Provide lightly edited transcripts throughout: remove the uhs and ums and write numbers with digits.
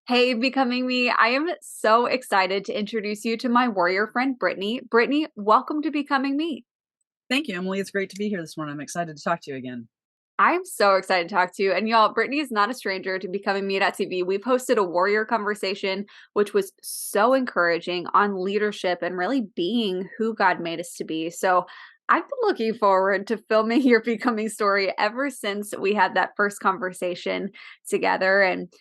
Hey, Becoming Me. I am so excited to introduce you to my warrior friend, Brittany. Brittany, welcome to Becoming Me. Thank you, Emily. It's great to be here this morning. I'm excited to talk to you again. I'm so excited to talk to you. And y'all, Brittany is not a stranger to Becoming Me.TV. We posted a warrior conversation, which was so encouraging on leadership and really being who God made us to be. So I've been looking forward to filming your becoming story ever since we had that first conversation together. And,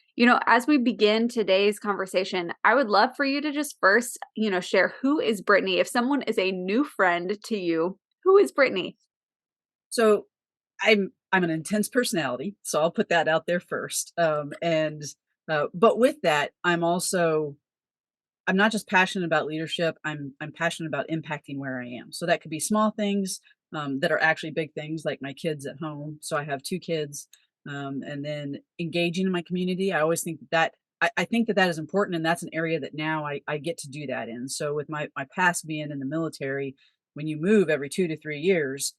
as we begin today's conversation, I would love for you to just first, share who is Brittany. If someone is a new friend to you, who is Brittany? So I'm an intense personality, so I'll put that out there first. But with that, I'm not just passionate about leadership. I'm passionate about impacting where I am. So that could be small things that are actually big things, like my kids at home. So I have two kids, and then engaging in my community. I always think I think that is important, and that's an area that now I get to do that in. So with my past being in the military, when you move every 2 to 3 years,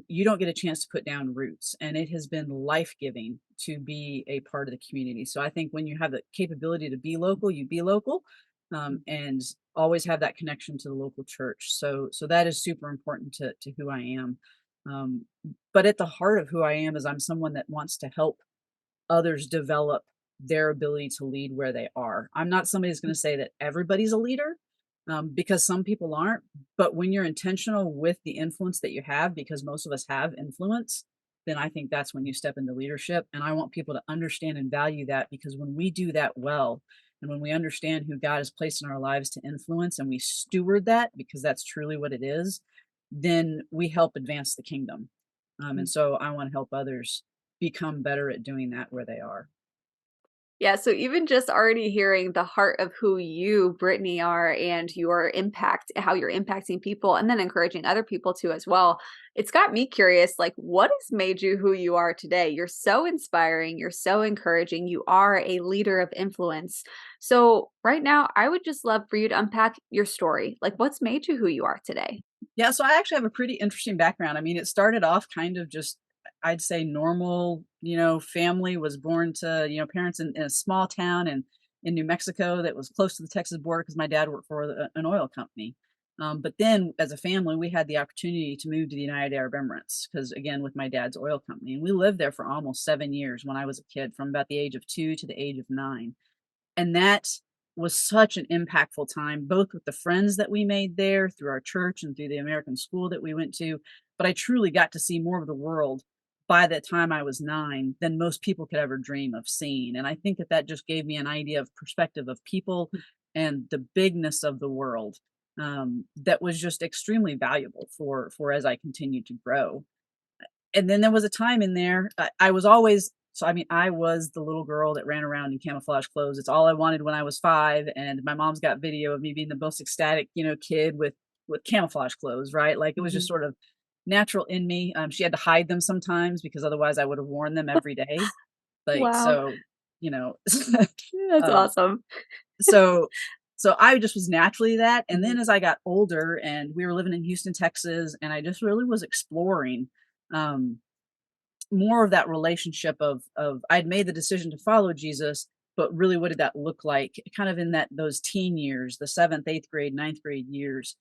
you don't get a chance to put down roots, and it has been life giving to be a part of the community. So I think when you have the capability to be local, you be local, and always have that connection to the local church. So that is super important to who I am. Um, but at the heart of who I am is I'm someone that wants to help others develop their ability to lead where they are. I'm not somebody who's going to say that everybody's a leader, because some people aren't. But when you're intentional with the influence that you have, because most of us have influence, then I think that's when you step into leadership. And I want people to understand and value that, because when we do that well, and when we understand who God has placed in our lives to influence, and we steward that, because that's truly what it is, then we help advance the kingdom. And so I want to help others become better at doing that where they are. Yeah, so even just already hearing the heart of who you, Brittany, are and your impact, how you're impacting people and then encouraging other people to as well, it's got me curious, like what has made you who you are today? You're so inspiring, you're so encouraging, you are a leader of influence. So right now, I would just love for you to unpack your story. Like what's made you who you are today? Yeah, so I actually have a pretty interesting background. I mean, it started off kind of just, I'd say, normal, family. Was born to, parents in a small town in New Mexico that was close to the Texas border, because my dad worked for an oil company. But then as a family, we had the opportunity to move to the United Arab Emirates, because again, with my dad's oil company. And we lived there for almost 7 years when I was a kid, from about the age of 2 to the age of 9. And that was such an impactful time, both with the friends that we made there through our church and through the American school that we went to. But I truly got to see more of the world by the time I was 9 than most people could ever dream of seeing. And I think that just gave me an idea of perspective of people and the bigness of the world, that was just extremely valuable for as I continued to grow. And then there was a time in there, I was always, so I mean, I was the little girl that ran around in camouflage clothes. It's all I wanted when I was 5, and my mom's got video of me being the most ecstatic, kid with camouflage clothes, right? Like, it was just Mhm. sort of natural in me. She had to hide them sometimes, because otherwise I would have worn them every day. Like, Wow, so, you know, that's um, awesome. so so I just was naturally that. And Mhm. then as I got older, and we were living in Houston, Texas, and I just really was exploring, um, more of that relationship of I'd made the decision to follow Jesus, but really what did that look like? Kind of in that those teen years, the seventh, eighth grade, ninth grade years.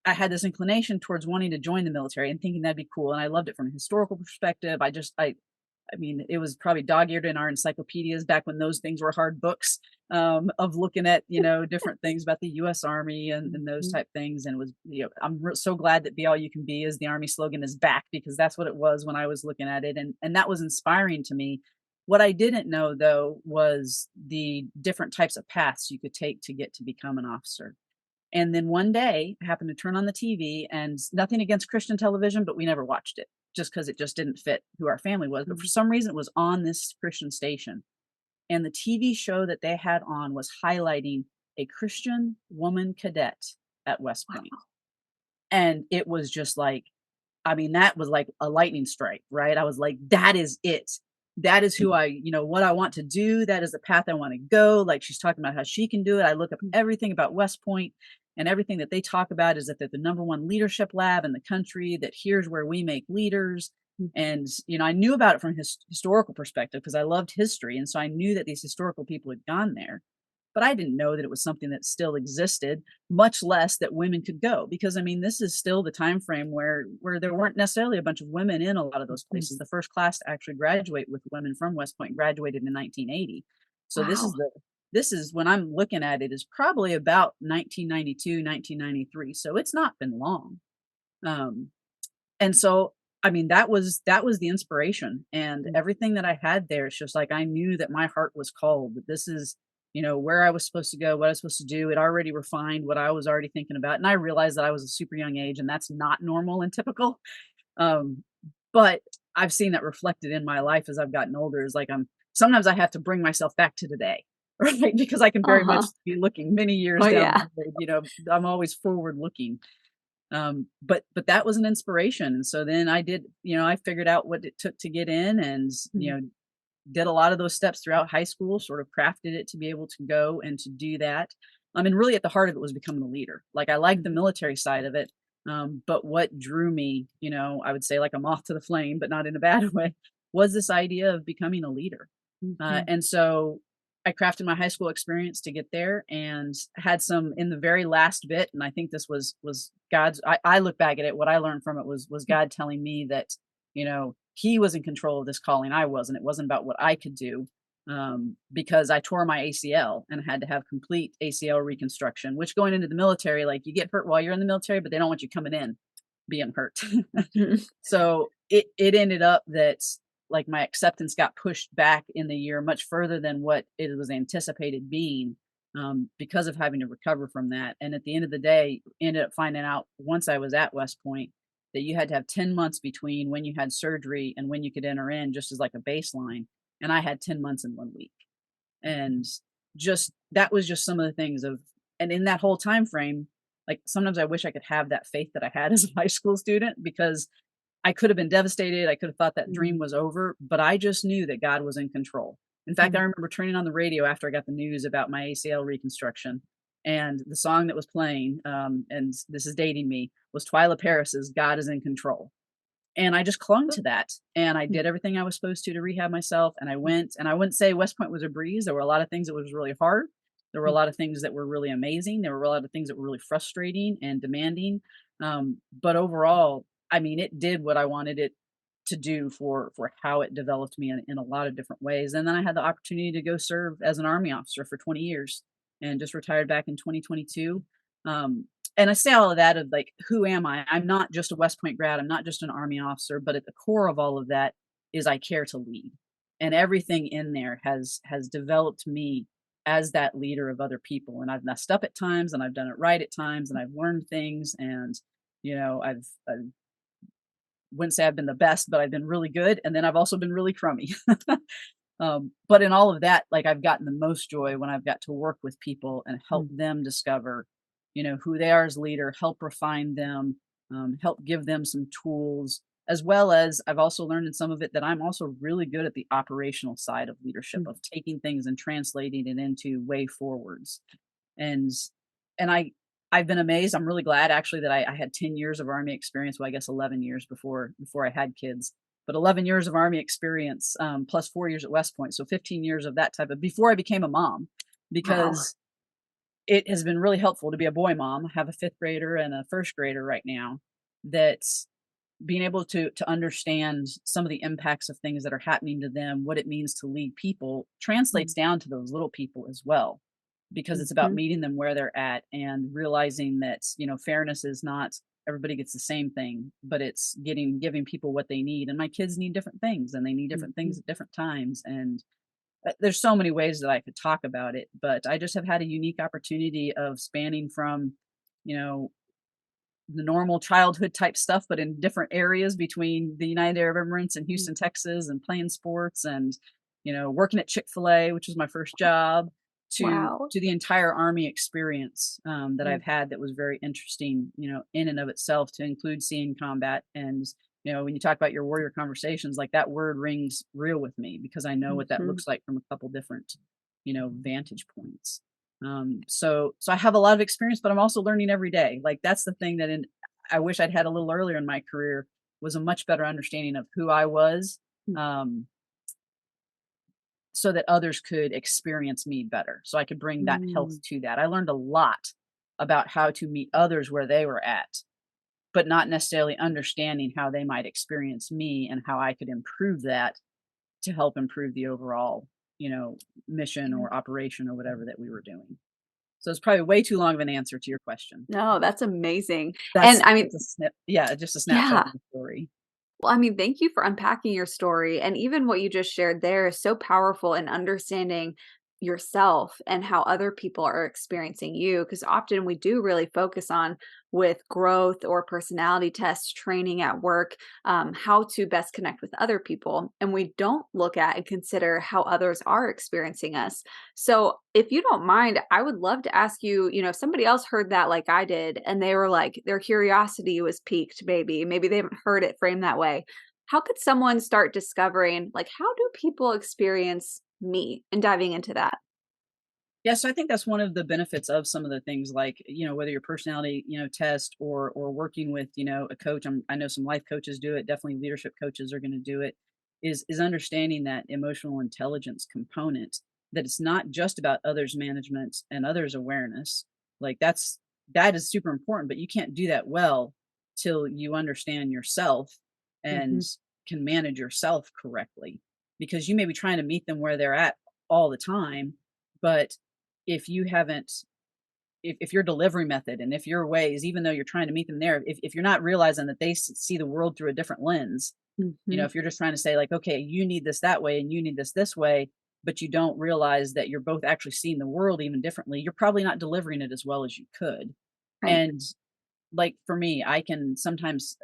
I had this inclination towards wanting to join the military and thinking that'd be cool. And I loved it from a historical perspective. I mean, it was probably dog-eared in our encyclopedias back when those things were hard books, of looking at, different things about the U.S. Army and those Mhm. type things. And it was, so glad that "Be All You Can Be" is the Army slogan is back, because that's what it was when I was looking at it, and that was inspiring to me. What I didn't know, though, was the different types of paths you could take to get to become an officer. And then one day, I happened to turn on the TV, and nothing against Christian television, but we never watched it, just because it just didn't fit who our family was. But for Mhm. some reason, it was on this Christian station. And the TV show that they had on was highlighting a Christian woman cadet at West Point. Wow. And it was just like, I mean, that was like a lightning strike, right? I was like, that is it. That is who what I want to do. That is the path I want to go. Like, she's talking about how she can do it. I look up everything about West Point, and everything that they talk about is that they're the number one leadership lab in the country, that here's where we make leaders. And, I knew about it from historical perspective because I loved history. And so I knew that these historical people had gone there, but I didn't know that it was something that still existed, much less that women could go. Because I mean, this is still the time frame where there weren't necessarily a bunch of women in a lot of those Mhm. places. The first class to actually graduate with women from West Point graduated in 1980. So Wow. this is when I'm looking at it is probably about 1992, 1993. So it's not been long. Um, and so, I mean, that was the inspiration, and Mm. everything that I had there, it's just like I knew that my heart was called, that this is, where I was supposed to go, what I was supposed to do. It already refined what I was already thinking about, and I realized that I was a super young age, and that's not normal and typical. Um, but I've seen that reflected in my life as I've gotten older. Is like sometimes I have to bring myself back to today, right? Because I can very much Uh-huh. be looking many Oh, years down yeah. the road. I'm always forward looking. But that was an inspiration. And so then I did, I figured out what it took to get in, and, Mhm. did a lot of those steps throughout high school, sort of crafted it to be able to go and to do that. I mean, really at the heart of it was becoming a leader. Like I like the Mhm. military side of it. But what drew me, I would say like a moth to the flame, but not in a bad way, was this idea of becoming a leader. Mhm. And so I crafted my high school experience to get there, and had some in the very last bit. And I think this was God's. I look back at it. What I learned from it was God telling me that He was in control of this calling. I wasn't. It wasn't about what I could do. Because I tore my ACL and had to have complete ACL reconstruction. Which going into the military, like you get hurt while you're in the military, but they don't want you coming in being hurt. Mhm. So it ended up that like my acceptance got pushed back in the year much further than what it was anticipated being, because of having to recover from that. And at the end of the day, ended up finding out once I was at West Point that you had to have 10 months between when you had surgery and when you could enter in, just as like a baseline. And I had 10 months in 1 week. And just that was just some of the things of, and in that whole time frame, like sometimes I wish I could have that faith that I had as a high school student, because I could have been devastated. I could have thought that dream Mhm. was over, but I just knew that God was in control. In fact, I Mhm. remember turning on the radio after I got the news about my ACL reconstruction, and the song that was playing, and this is dating me, was Twyla Paris's "God Is in Control." And I just clung to that, and I Mhm. did everything I was supposed to rehab myself, and I went, and I wouldn't say West Point was a breeze. There were a lot of things that was really hard. There were a Mhm. lot of things that were really amazing. There were a lot of things that were really frustrating and demanding. But overall, I mean, it did what I wanted it to do for how it developed me in a lot of different ways. And then I had the opportunity to go serve as an Army officer for 20 years, and just retired back in 2022. Um, and I say all of that of like, who am I? I'm not just a West Point grad. I'm not just an Army officer, but at the core of all of that is I care to lead. And everything in there has developed me as that leader of other people. And I've messed up at times, and I've done it right at times, and I've learned things, and I wouldn't say I've been the best, but I've been really good. And then I've also been really crummy. But in all of that, like I've gotten the most joy when I've got to work with people and help Mhm. them discover, who they are as leader, help refine them, help give them some tools, as well as I've also learned in some of it that I'm also really good at the operational side of leadership, Mhm. of taking things and translating it into way forwards. And and I've been amazed. I'm really glad actually that I had 10 years of Army experience. Well, I guess 11 years before I had kids, but 11 years of Army experience, plus 4 years at West Point. So 15 years of that type of before I became a mom, Wow. because it has been really helpful to be a boy mom. I have a fifth grader and a first grader right now. That's being able to understand some of the impacts of things that are happening to them, what it means to lead people, translates Mhm. down to those little people as well, because it's about Mhm. meeting them where they're at and realizing that fairness is not everybody gets the same thing, but it's giving people what they need. And my kids need different things, and they need different things Mhm. at different times. And there's so many ways that I could talk about it, but I just have had a unique opportunity of spanning from you know the normal childhood type stuff, but in different areas between the United Arab Emirates and Mhm. Houston, Texas, and playing sports, and working at Chick-fil-A, which was my first job, Wow. to the entire Army experience, that Mhm. I've had, that was very interesting, in and of itself, to include seeing combat. And when you talk about your warrior conversations, like that word rings real with me, because I know what that Mhm. looks like from a couple different vantage points. So I have a lot of experience, but I'm also learning every day. Like that's the thing that I wish I'd had a little earlier in my career, was a much better understanding of who I was, um, so that others could experience me better. So I could bring that health Mm. to that. I learned a lot about how to meet others where they were at, but not necessarily understanding how they might experience me and how I could improve that to help improve the overall, mission Yeah. or operation or whatever that we were doing. So it's probably way too long of an answer to your question. No, that's amazing. And That's I mean, that's a yeah, just a snapshot yeah. of the story. Well, I mean, thank you for unpacking your story. And even what you just shared there is so powerful in understanding yourself and how other people are experiencing you. Because often we do really focus on with growth or personality tests, training at work, how to best connect with other people. And we don't look at and consider how others are experiencing us. So, if you don't mind, I would love to ask you, if somebody else heard that like I did, and they were like, their curiosity was piqued, maybe they haven't heard it framed that way. How could someone start discovering, like, how do people experience me and diving into that? Yeah, so I think that's one of the benefits of some of the things like, whether your personality, test or working with, a coach. I know some life coaches do it, definitely leadership coaches are going to do it, is understanding that emotional intelligence component, that it's not just about others management and others awareness. Like that is super important, but you can't do that well till you understand yourself and Hmm. can manage yourself correctly. Because you may be trying to meet them where they're at all the time, but if you haven't if your delivery method and if your ways, even though you're trying to meet them there, if you're not realizing that they see the world through a different lens, Hmm. if you're just trying to say like, okay, you need this that way and you need this way, but you don't realize that you're both actually seeing the world even differently, you're probably not delivering it as well as you could. Right. And like for me, I can sometimes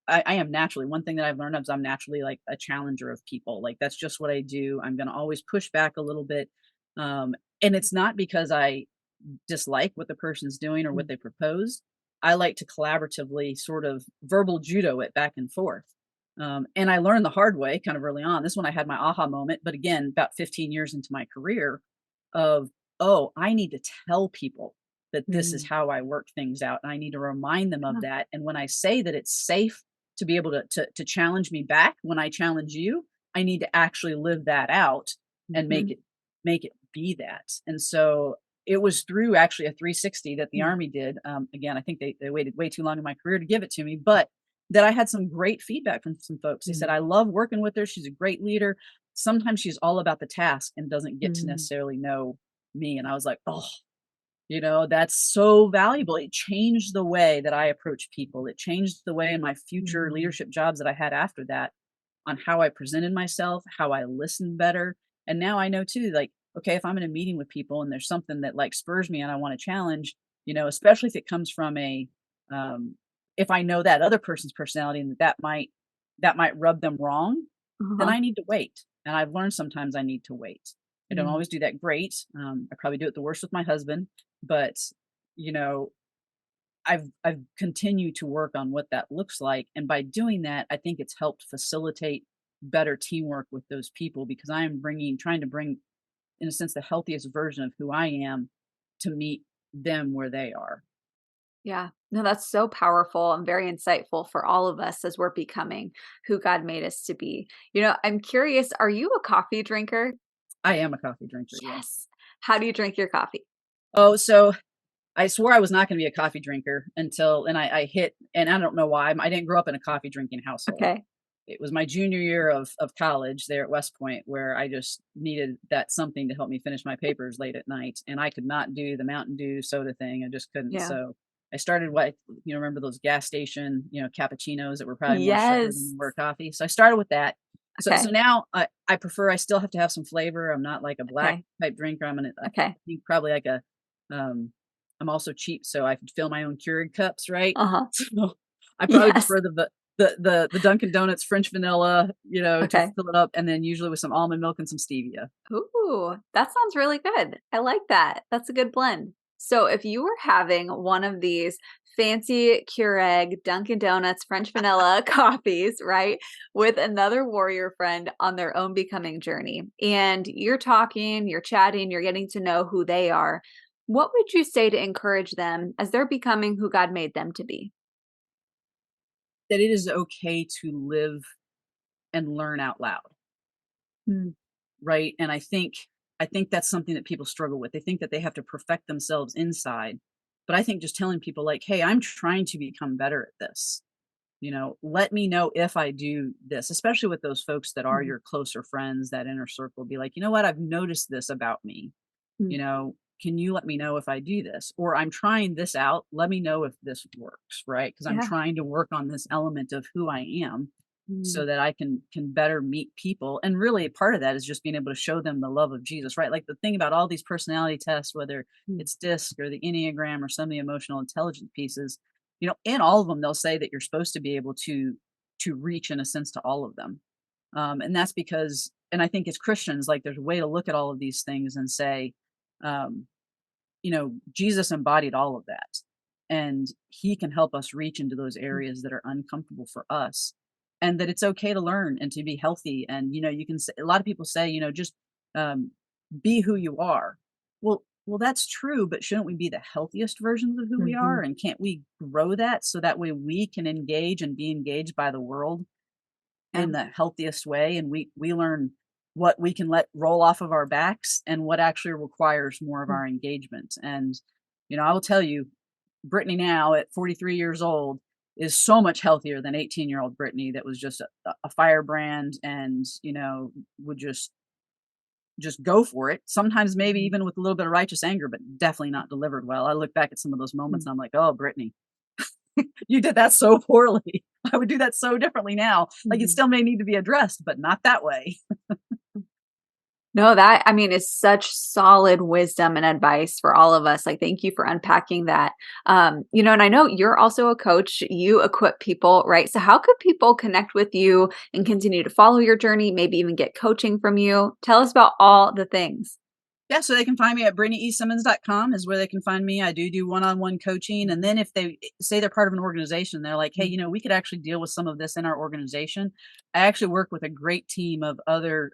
I am naturally, one thing that I've learned is I'm naturally like a challenger of people. Like that's just what I do. I'm going to always push back a little bit. Um, and it's not because I dislike what the person's doing or what Mm. they propose. I like to collaboratively sort of verbal judo it back and forth. And I learned the hard way kind of early on. This one I had my aha moment, but again, about 15 years into my career of, oh, I need to tell people that this is Mm. how I work things out. And I need to remind them of Yeah. that. And when I say that it's safe to be able to challenge me back when I challenge you, I need to actually live that out and Mhm. make it be that. And so it was through actually a 360 that the Mm. Army did. Again, I think they waited way too long in my career to give it to me, but that I had some great feedback from some folks. They said, Mm. I love working with her. She's a great leader. Sometimes she's all about the task and doesn't get to Mm. necessarily know me. And I was like, oh, that's so valuable. It changed the way that I approach people. It changed the way in my future Mm. leadership jobs that I had after that on how I presented myself, how I listened better. And now I know too, like, okay, if I'm in a meeting with people and there's something that like spurs me and I want to challenge, especially if it comes from um, if I know that other person's personality and that might rub them wrong, then Uh-huh. I need to wait. And I've learned sometimes I need to wait. I don't Mm. always do that great. I probably do it the worst with my husband, but you know, I've continued to work on what that looks like, and by doing that, I think it's helped facilitate better teamwork with those people because I am trying to bring, in a sense, the healthiest version of who I am to meet them where they are. Yeah. No, that's so powerful and very insightful for all of us as we're becoming who God made us to be. I'm curious, are you a coffee drinker? I am a coffee drinker, yes. Yes. How do you drink your coffee? Oh, so I swore I was not going to be a coffee drinker and I hit, and I don't know why. I didn't grow up in a coffee drinking household. Okay. It was my junior year of college there at West Point where I just needed that something to help me finish my papers late at night, and I could not do the Mountain Dew soda thing. I just couldn't. Yeah. So I started remember those gas station, cappuccinos that were probably more sugar than Yes. they were coffee. So I started with that. So Okay. now I prefer. I still have to have some flavor. I'm not like a black Okay. type drinker. I Okay. think probably like a um I'm also cheap, so I could fill my own Keurig cups, right? Uh-huh. So I probably Yes. prefer the Dunkin' Donuts French vanilla, to Okay. fill it up, and then usually with some almond milk and some stevia. Ooh, that sounds really good. I like that. That's a good blend. So, if you were having one of these fancy Keurig, Dunkin' Donuts, French vanilla coffees, right, with another warrior friend on their own becoming journey, and you're talking, you're chatting, you're getting to know who they are, what would you say to encourage them as they're becoming who God made them to be? that it is okay to live and learn out loud, Mm, right? And I think that's something that people struggle with. They think that they have to perfect themselves inside. But I think just telling people like, "Hey, I'm trying to become better at this. Let me know if I do this," especially with those folks that are mhm, your closer friends, that inner circle, be like, "You know what? I've noticed this about me. mm. you know, can you let me know if I do this? Or I'm trying this out. Let me know if this works, right? Because I'm Yeah. trying to work on this element of who I am Mm, so that I can better meet people. And really part of that is just being able to show them the love of Jesus, right? Like the thing about all these personality tests, whether mm. it's DISC or the Enneagram or some of the emotional intelligence pieces, in all of them they'll say that you're supposed to be able to reach in a sense to all of them. And that's because, and I think as Christians, like there's a way to look at all of these things and say, um, Jesus embodied all of that. And he can help us reach into those Mm, areas that are uncomfortable for us. And that it's okay to learn and to be healthy. And, you can say, a lot of people say, just um, be who you are. Well, that's true, but shouldn't we be the healthiest versions of who we are? mhm. And can't we grow that so that way we can engage and be engaged by the world Yeah. in the healthiest way, and we learn what we can let roll off of our backs and what actually requires more of Mm, our engagement. And I will tell you, Brittany now at 43 years old is so much healthier than 18-year-old Brittany that was just a firebrand, and would just go for it, sometimes maybe mhm, even with a little bit of righteous anger, but definitely not delivered well. I look back at some of those moments mm, and I'm like, oh, Brittany, you did that so poorly. I would do that so differently now. Like it mhm. still may need to be addressed, but not that way. No, that I mean, is such solid wisdom and advice for all of us. Like, thank you for unpacking that. And I know you're also a coach. You equip people, right? So, how could people connect with you and continue to follow your journey? Maybe even get coaching from you. Tell us about all the things. Yeah, so they can find me at BrittanyESimmons.com is where they can find me. I do one-on-one coaching. And then if they say they're part of an organization, they're like, hey, Mm, we could actually deal with some of this in our organization. I actually work with a great team of other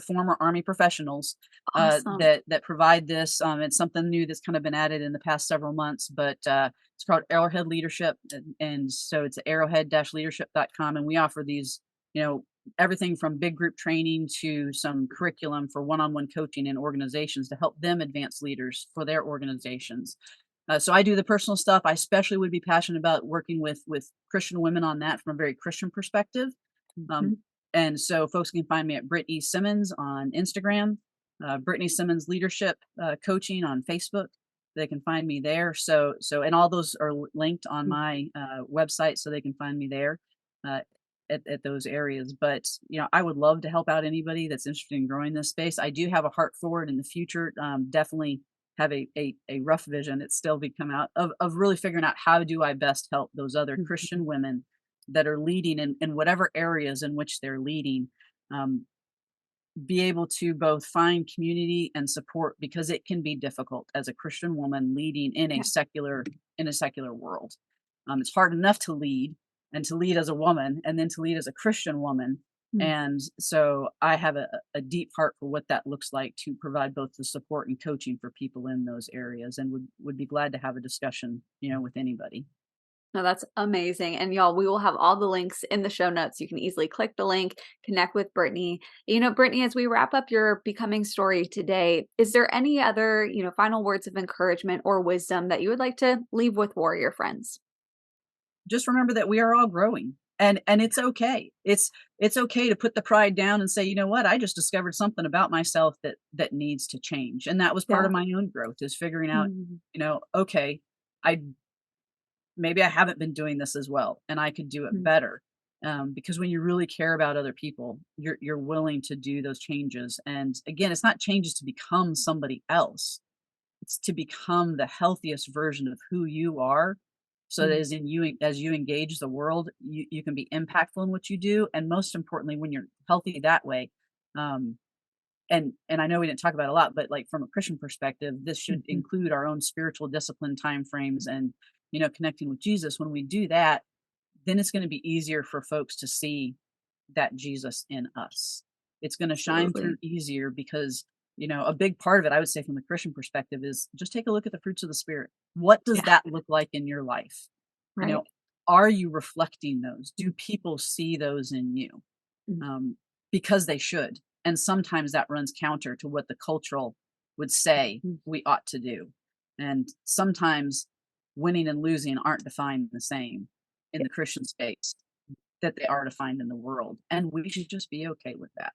former Army professionals awesome. that provide this. It's something new that's kind of been added in the past several months, but it's called Arrowhead Leadership. And so it's arrowhead-leadership.com. And we offer these, you know, everything from big group training to some curriculum for one-on-one coaching in organizations to help them advance leaders for their organizations. So I do the personal stuff. I especially would be passionate about working with Christian women on that from a very Christian perspective. Um, Mhm. and so folks can find me at Brittany Simmons on Instagram, Brittany Simmons Leadership Coaching on Facebook. They can find me there. And all those are linked on Mm, my website, so they can find me there. Uh, at those areas. But I would love to help out anybody that's interested in growing this space. I do have a heart for it in the future. Definitely have a rough vision. It's still become out of really figuring out how do I best help those other mhm. Christian women that are leading in whatever areas in which they're leading. Um, be able to both find community and support, because it can be difficult as a Christian woman leading Yeah. in a secular world. It's hard enough to lead, and to lead as a woman, and then to lead as a Christian woman. Mm. And so I have a deep heart for what that looks like to provide both the support and coaching for people in those areas, and would be glad to have a discussion, with anybody. No, that's amazing. And y'all, we will have all the links in the show notes. You can easily click the link, connect with Brittany. Brittany, as we wrap up your becoming story today, is there any other, final words of encouragement or wisdom that you would like to leave with warrior friends? Just remember that we are all growing, and it's okay. It's okay to put the pride down and say, you know what, I just discovered something about myself that needs to change. And that was part Yeah. of my own growth, is figuring out, Mhm. okay, I maybe I haven't been doing this as well and I could do it Mm. better. Because when you really care about other people, you're willing to do those changes. And again, it's not changes to become somebody else. It's to become the healthiest version of who you are, so that Mm. as you engage the world, you can be impactful in what you do. And most importantly, when you're healthy that way, um, and I know we didn't talk about it a lot, but like from a Christian perspective, this should Mhm. include our own spiritual discipline timeframes and connecting with Jesus. When we do that, then it's going to be easier for folks to see that Jesus in us. It's going to shine through Absolutely. easier because, a big part of it, I would say from the Christian perspective, is just take a look at the fruits of the Spirit. What does Yeah. that look like in your life? You know, Right. are you reflecting those? Do people see those in you? Mhm. Um, because they should. And sometimes that runs counter to what the cultural would say Mm. we ought to do. And sometimes winning and losing aren't defined the same in Yeah. the Christian space that they are defined in the world. And we should just be okay with that.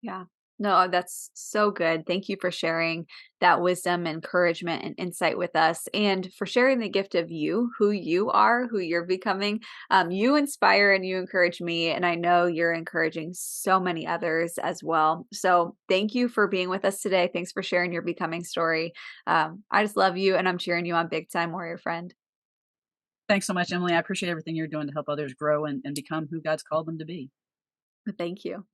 Yeah. No, that's so good. Thank you for sharing that wisdom, encouragement, and insight with us, and for sharing the gift of you, who you are, who you're becoming. You inspire and you encourage me, and I know you're encouraging so many others as well. So, thank you for being with us today. Thanks for sharing your becoming story. I just love you, and I'm cheering you on big time, warrior friend. Thanks so much, Emily. I appreciate everything you're doing to help others grow and become who God's called them to be. Thank you.